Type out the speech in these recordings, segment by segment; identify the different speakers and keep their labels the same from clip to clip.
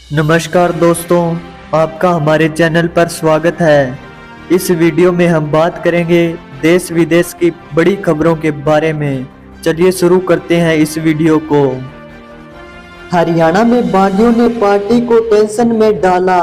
Speaker 1: नमस्कार दोस्तों, आपका हमारे चैनल पर स्वागत है। इस वीडियो में हम बात करेंगे देश विदेश की बड़ी खबरों के बारे में। चलिए शुरू करते हैं इस वीडियो को। हरियाणा में बागियों ने पार्टी को टेंशन में डाला।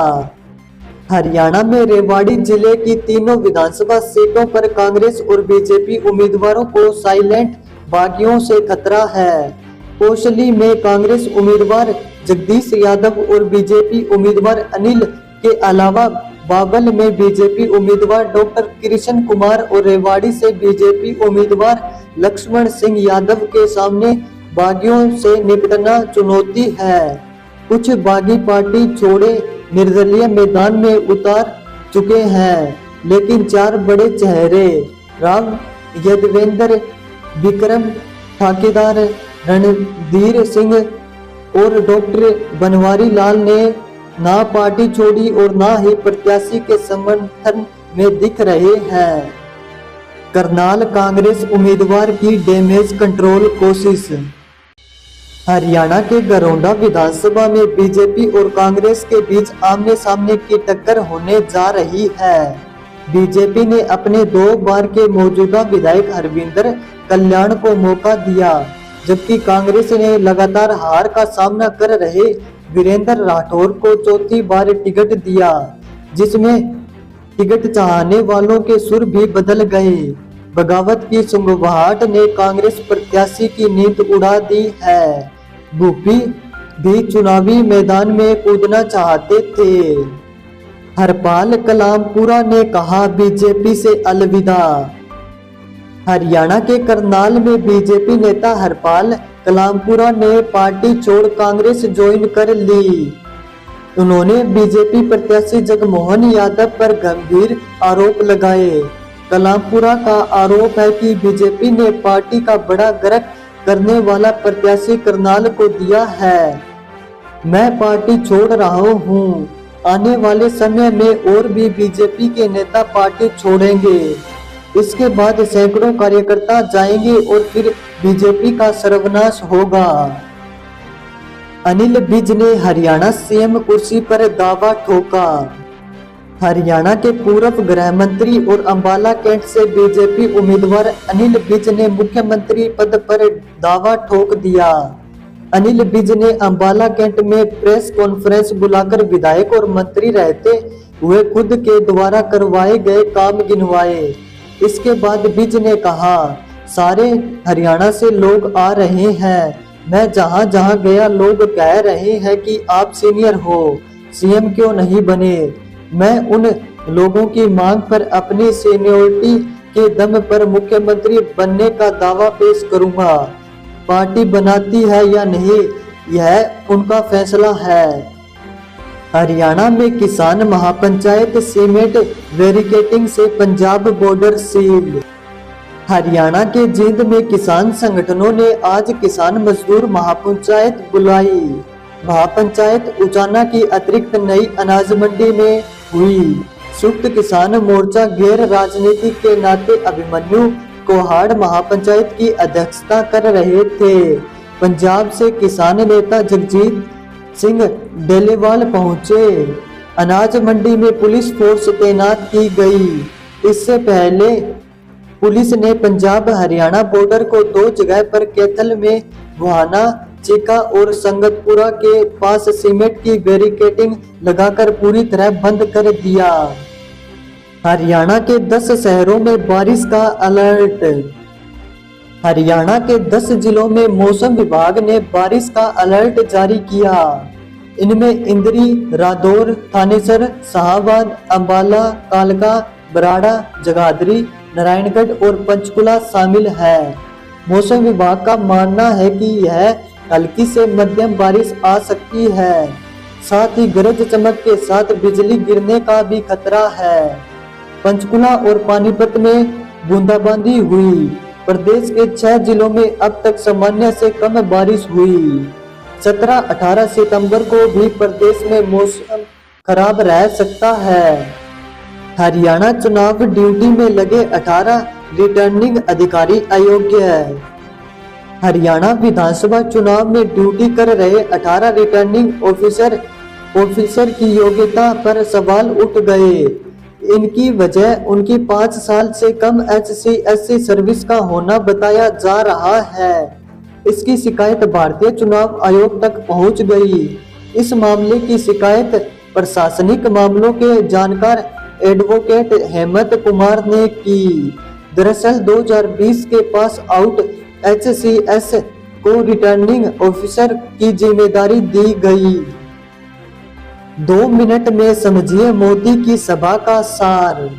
Speaker 1: हरियाणा में रेवाड़ी जिले की तीनों विधानसभा सीटों पर कांग्रेस और बीजेपी उम्मीदवारों को साइलेंट बागियों से खतरा है। कोसली में कांग्रेस उम्मीदवार जगदीश यादव और बीजेपी उम्मीदवार अनिल के अलावा बाबल में बीजेपी उम्मीदवार डॉक्टर कृष्ण कुमार और रेवाड़ी से बीजेपी उम्मीदवार लक्ष्मण सिंह यादव के सामने बागियों से निपटना चुनौती है। कुछ बागी पार्टी छोड़े निर्दलीय मैदान में उतार चुके हैं, लेकिन चार बड़े चेहरे राम यदवेंद्र, विक्रम ठाकेदार, रणधीर सिंह और डॉक्टर बनवारी लाल ने ना पार्टी छोड़ी और ना ही प्रत्याशी के समर्थन में दिख रहे हैं। करनाल कांग्रेस उम्मीदवार की डैमेज कंट्रोल कोशिश। हरियाणा के गरोंडा विधानसभा में बीजेपी और कांग्रेस के बीच आमने सामने की टक्कर होने जा रही है। बीजेपी ने अपने 2 बार के मौजूदा विधायक हरविंदर कल्याण को मौका दिया, जबकि कांग्रेस ने लगातार हार का सामना कर रहे वीरेंद्र राठौर को चौथी बार टिकट दिया, जिसमें टिकट चाहने वालों के सुर भी बदल गए। बगावत की सुंगवाहट ने कांग्रेस प्रत्याशी की नींद उड़ा दी है। भूपी भी चुनावी मैदान में कूदना चाहते थे। हरपाल कलामपुरा ने कहा बीजेपी से अलविदा। हरियाणा के करनाल में बीजेपी नेता हरपाल कलामपुरा ने पार्टी छोड़ कांग्रेस ज्वाइन कर ली। उन्होंने बीजेपी प्रत्याशी जगमोहन यादव पर गंभीर आरोप लगाए। कलामपुरा का आरोप है कि बीजेपी ने पार्टी का बड़ा गर्क करने वाला प्रत्याशी करनाल को दिया है। मैं पार्टी छोड़ रहा हूं। आने वाले समय में और भी बीजेपी के नेता पार्टी छोड़ेंगे। इसके बाद सैकड़ों कार्यकर्ता जाएंगे और फिर बीजेपी का सर्वनाश होगा। अनिल विज ने हरियाणा सीएम कुर्सी पर दावा ठोका। हरियाणा के पूर्व गृह मंत्री और अंबाला कैंट से बीजेपी उम्मीदवार अनिल विज ने मुख्यमंत्री पद पर दावा ठोक दिया। अनिल विज ने अंबाला कैंट में प्रेस कॉन्फ्रेंस बुलाकर विधायक और मंत्री रहते हुए खुद के द्वारा करवाए गए काम गिनवाए। इसके बाद विज ने कहा, सारे हरियाणा से लोग आ रहे हैं। मैं जहां जहां गया लोग कह रहे हैं कि आप सीनियर हो, सीएम क्यों नहीं बने। मैं उन लोगों की मांग पर अपनी सीनियरिटी के दम पर मुख्यमंत्री बनने का दावा पेश करूंगा। पार्टी बनाती है या नहीं, यह उनका फैसला है। हरियाणा में किसान महापंचायत सीमेंट बैरिकेडिंग से पंजाब बॉर्डर सील। हरियाणा के जींद में किसान संगठनों ने आज किसान मजदूर महापंचायत बुलाई। महापंचायत उचाना की अतिरिक्त नई अनाज मंडी में हुई। संयुक्त किसान मोर्चा गैर राजनीतिक के नाते अभिमन्यु कोहाड़ महापंचायत की अध्यक्षता कर रहे थे। पंजाब से किसान नेता जगजीत सिंह डेलेवाल पहुंचे। अनाज मंडी में पुलिस फोर्स तैनात की गई। इससे पहले पुलिस ने पंजाब हरियाणा बॉर्डर को 2 जगह पर कैथल में गुहाना चिका और संगतपुरा के पास सीमेंट की बैरिकेडिंग लगाकर पूरी तरह बंद कर दिया। हरियाणा के 10 शहरों में बारिश का अलर्ट। हरियाणा के 10 जिलों में मौसम विभाग ने बारिश का अलर्ट जारी किया। इनमें इंद्री, रादौर, थानेसर, शाहबाद, अंबाला, कालका, बराड़ा, जगाधरी, नारायणगढ़ और पंचकुला शामिल है। मौसम विभाग का मानना है कि यह हल्की से मध्यम बारिश आ सकती है। साथ ही गरज चमक के साथ बिजली गिरने का भी खतरा है। पंचकुला और पानीपत में बूंदाबांदी हुई। प्रदेश के 6 जिलों में अब तक सामान्य से कम बारिश हुई। 17-18 सितंबर को भी प्रदेश में मौसम खराब रह सकता है। हरियाणा चुनाव ड्यूटी में लगे 18 रिटर्निंग अधिकारी अयोग्य है। हरियाणा विधानसभा चुनाव में ड्यूटी कर रहे 18 रिटर्निंग ऑफिसर ऑफिसर की योग्यता पर सवाल उठ गए। इनकी वजह उनकी 5 साल से कम HCSC सर्विस का होना बताया जा रहा है। इसकी शिकायत भारतीय चुनाव आयोग तक पहुंच गई। इस मामले की शिकायत प्रशासनिक मामलों के जानकार एडवोकेट हेमंत कुमार ने की। दरअसल 2020 के पास आउट HCS को रिटर्निंग ऑफिसर की जिम्मेदारी दी गई। 2 मिनट में समझिए मोदी की सभा का सार।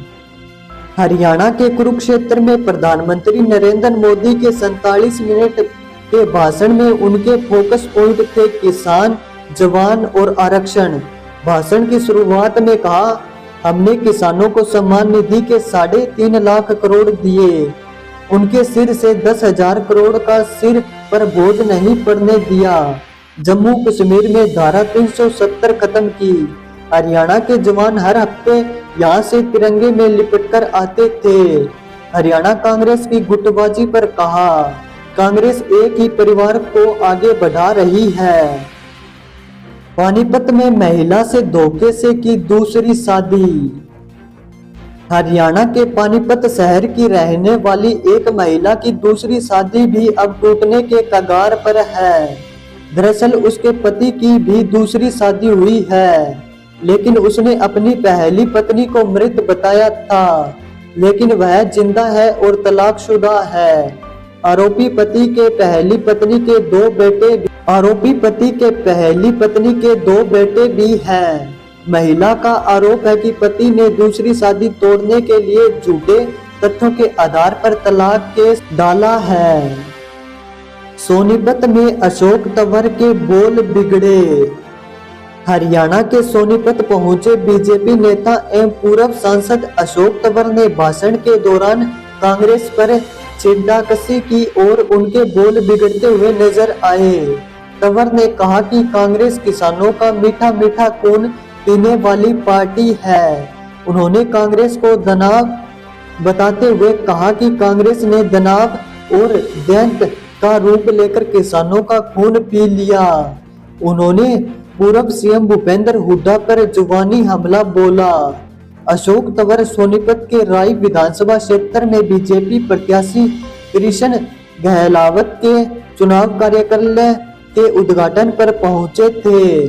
Speaker 1: हरियाणा के कुरुक्षेत्र में प्रधानमंत्री नरेंद्र मोदी के 47 मिनट के भाषण में उनके फोकस पॉइंट थे किसान, जवान और आरक्षण। भाषण की शुरुआत में कहा, हमने किसानों को सम्मान निधि के 3.5 लाख करोड़ दिए। उनके सिर से 10,000 करोड़ का सिर पर बोझ नहीं पड़ने दिया। जम्मू कश्मीर में धारा 370 खत्म की। हरियाणा के जवान हर हफ्ते यहाँ से तिरंगे में लिपटकर आते थे। हरियाणा कांग्रेस की गुटबाजी पर कहा, कांग्रेस एक ही परिवार को आगे बढ़ा रही है। पानीपत में महिला से धोखे से की दूसरी शादी। हरियाणा के पानीपत शहर की रहने वाली एक महिला की दूसरी शादी भी अब टूटने के कगार पर है। दरअसल उसके पति की भी दूसरी शादी हुई है, लेकिन उसने अपनी पहली पत्नी को मृत बताया था, लेकिन वह जिंदा है और तलाकशुदा है। आरोपी पति के पहली पत्नी के 2 बेटे भी हैं। महिला का आरोप है कि पति ने दूसरी शादी तोड़ने के लिए झूठे तथ्यों के आधार पर तलाक केस डाला है। सोनीपत में अशोक तंवर के बोल बिगड़े। हरियाणा के सोनीपत पहुंचे बीजेपी नेता एवं पूर्व सांसद अशोक तंवर ने भाषण के दौरान कांग्रेस पर चिढ़ाकशी की और उनके बोल बिगड़ते हुए नजर आए। तंवर ने कहा कि कांग्रेस किसानों का मीठा मीठा खून पीने वाली पार्टी है। उन्होंने कांग्रेस को दानव बताते हुए कहा कि कांग्रेस ने दानव और दैत्य का रूप लेकर किसानों का खून पी लिया। उन्होंने पूर्व सीएम भूपेंद्र हुड्डा पर जुबानी हमला बोला। अशोक तंवर सोनीपत के राय विधानसभा क्षेत्र में बीजेपी प्रत्याशी कृष्ण गहलावत के चुनाव कार्यक्रम के उद्घाटन पर पहुंचे थे।